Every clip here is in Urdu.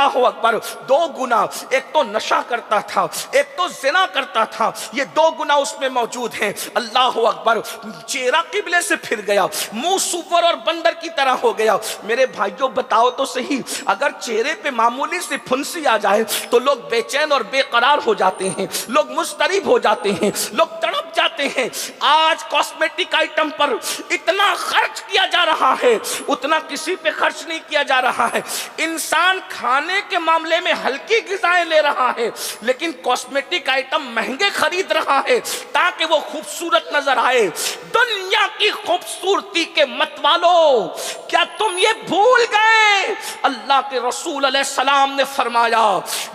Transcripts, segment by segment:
اللہ اکبر، 2 گناہ، ایک تو نشہ کرتا تھا، ایک تو زنا کرتا تھا، یہ 2 گناہ اس میں موجود ہیں۔ اللہ اکبر، چہرہ قبلے سے پھر گیا، منہ سور اور بندر کی طرح ہو گیا۔ میرے بھائیوں بتاؤ تو صحیح، اگر چہرے پہ معمولی سی پھنسی آ جائے تو لوگ بے چین اور بے قرار ہو جاتے ہیں، لوگ مضطرب ہو جاتے ہیں، لوگ تڑپ جاتے ہیں۔ آج کاسمیٹک آئٹم پر اتنا خرچ کیا جا رہا ہے، اتنا کسی پہ خرچ نہیں کیا جا رہا ہے۔ انسان کھانے کے معاملے میں ہلکی غذائیں لے رہا ہے، لیکن کاسمیٹک آئٹم مہنگے خرید رہا ہے تاکہ وہ خوبصورت نظر آئے۔ دنیا کی خوبصورتی کے متوالو، کیا تم یہ بھول گئے؟ اللہ کے رسول علیہ السلام نے فرمایا،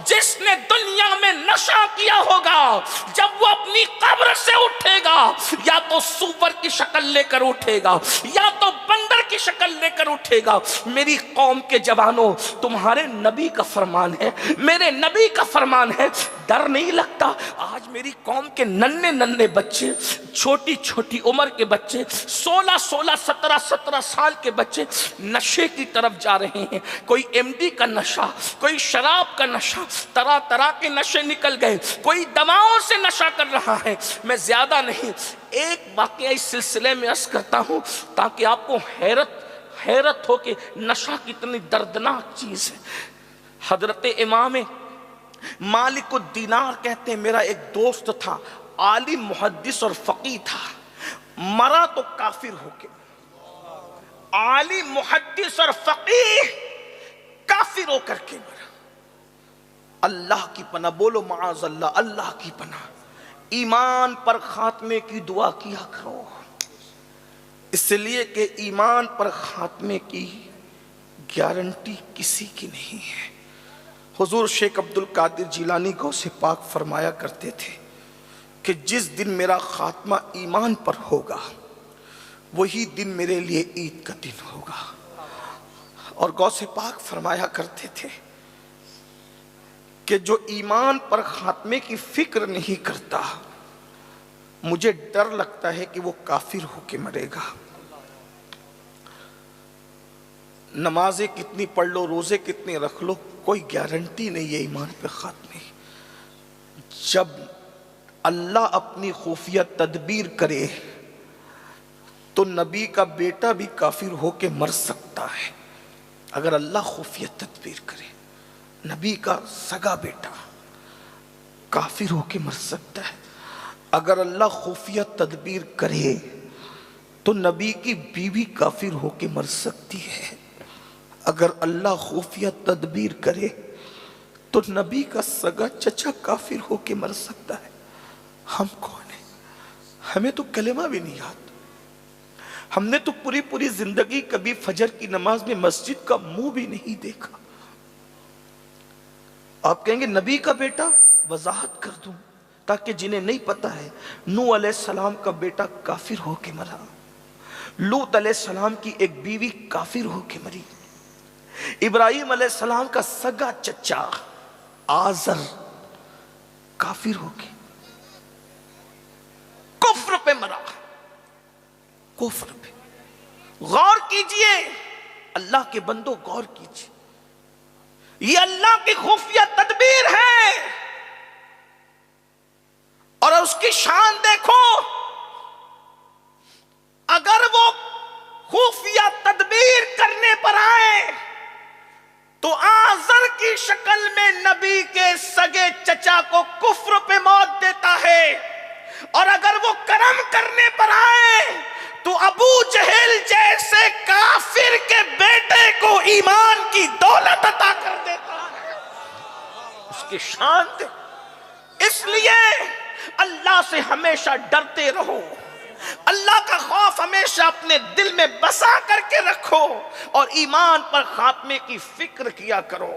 جس نے دنیا میں نشہ کیا ہوگا جب وہ اپنی قبر سے اٹھے گا، یا تو سور کی شکل لے کر اٹھے گا یا تو بندر کی شکل لے کر اٹھے گا۔ میری قوم کے جوانوں، تمہارے نبی کا فرمان ہے، میرے نبی کا فرمان ہے، ڈر نہیں لگتا؟ آج میری قوم کے ننھے ننھے بچے، چھوٹی چھوٹی عمر کے بچے، 16 17 سال کے بچے نشے کی طرف جا رہے ہیں۔ کوئی ایم ڈی کا نشہ، کوئی شراب کا نشہ، طرح طرح کے نشے نکل گئے، کوئی دواؤں سے نشہ کر رہا ہے۔ میں زیادہ نہیں، ایک واقعہ اس سلسلے میں عرض کرتا ہوں تاکہ آپ کو حیرت ہو کہ نشہ کتنی دردناک چیز ہے۔ حضرت امام مالک الدینار کہتے ہیں، میرا ایک دوست تھا، عالم محدث اور فقیہ تھا، مرا تو کافر ہو کے، عالم محدث اور فقیہ کافر ہو کر کے مرا۔ اللہ کی پناہ، بولو معاذ اللہ، اللہ کی پناہ۔ ایمان پر خاتمے کی دعا کیا کرو، اس لیے کہ ایمان پر خاتمے کی گارنٹی کسی کی نہیں ہے۔ حضور شیخ عبد القادر جیلانی غوث پاک فرمایا کرتے تھے کہ جس دن میرا خاتمہ ایمان پر ہوگا وہی دن میرے لیے عید کا دن ہوگا۔ اور غوث پاک فرمایا کرتے تھے کہ جو ایمان پر خاتمے کی فکر نہیں کرتا، مجھے ڈر لگتا ہے کہ وہ کافر ہو کے مرے گا۔ نمازیں کتنی پڑھ لو، روزے کتنے رکھ لو، کوئی گارنٹی نہیں ہے ایمان پہ خاتمے۔ جب اللہ اپنی خفیہ تدبیر کرے تو نبی کا بیٹا بھی کافر ہو کے مر سکتا ہے۔ اگر اللہ خفیہ تدبیر کرے، نبی کا سگا بیٹا کافر ہو کے مر سکتا ہے۔ اگر اللہ خفیہ تدبیر کرے تو نبی کی بیوی کافر ہو کے مر سکتی ہے۔ اگر اللہ خفیہ تدبیر کرے تو نبی کا سگا چچا کافر ہو کے مر سکتا ہے۔ ہم کون ہیں؟ ہمیں تو کلمہ بھی نہیں یاد، ہم نے تو پوری زندگی کبھی فجر کی نماز میں مسجد کا منہ بھی نہیں دیکھا۔ آپ کہیں گے نبی کا بیٹا، وضاحت کر دوں تاکہ جنہیں نہیں پتا ہے، نوح علیہ السلام کا بیٹا کافر ہو کے مرا، لوط علیہ السلام کی ایک بیوی کافر ہو کے مری، ابراہیم علیہ السلام کا سگا چچا آزر کافر ہو کے کفر پہ مرا، کفر پہ۔ غور کیجئے اللہ کے بندو، غور کیجئے، یہ اللہ کی خفیہ تدبیر ہے اور اس کی شان دیکھو۔ اگر وہ خفیہ تدبیر کرنے پر آئے تو آزر کی شکل میں نبی کے سگے چچا کو کفر پہ موت دیتا ہے، اور اگر وہ کرم کرنے پر آئے تو ابو جہل جیسے کافر کے بیٹے کو ایمان کی دولت عطا کر دیتا ہے۔ اس کی شان دے۔ اس لیے اللہ سے ہمیشہ ڈرتے رہو، اللہ کا خوف ہمیشہ اپنے دل میں بسا کر کے رکھو، اور ایمان پر خاتمے کی فکر کیا کرو۔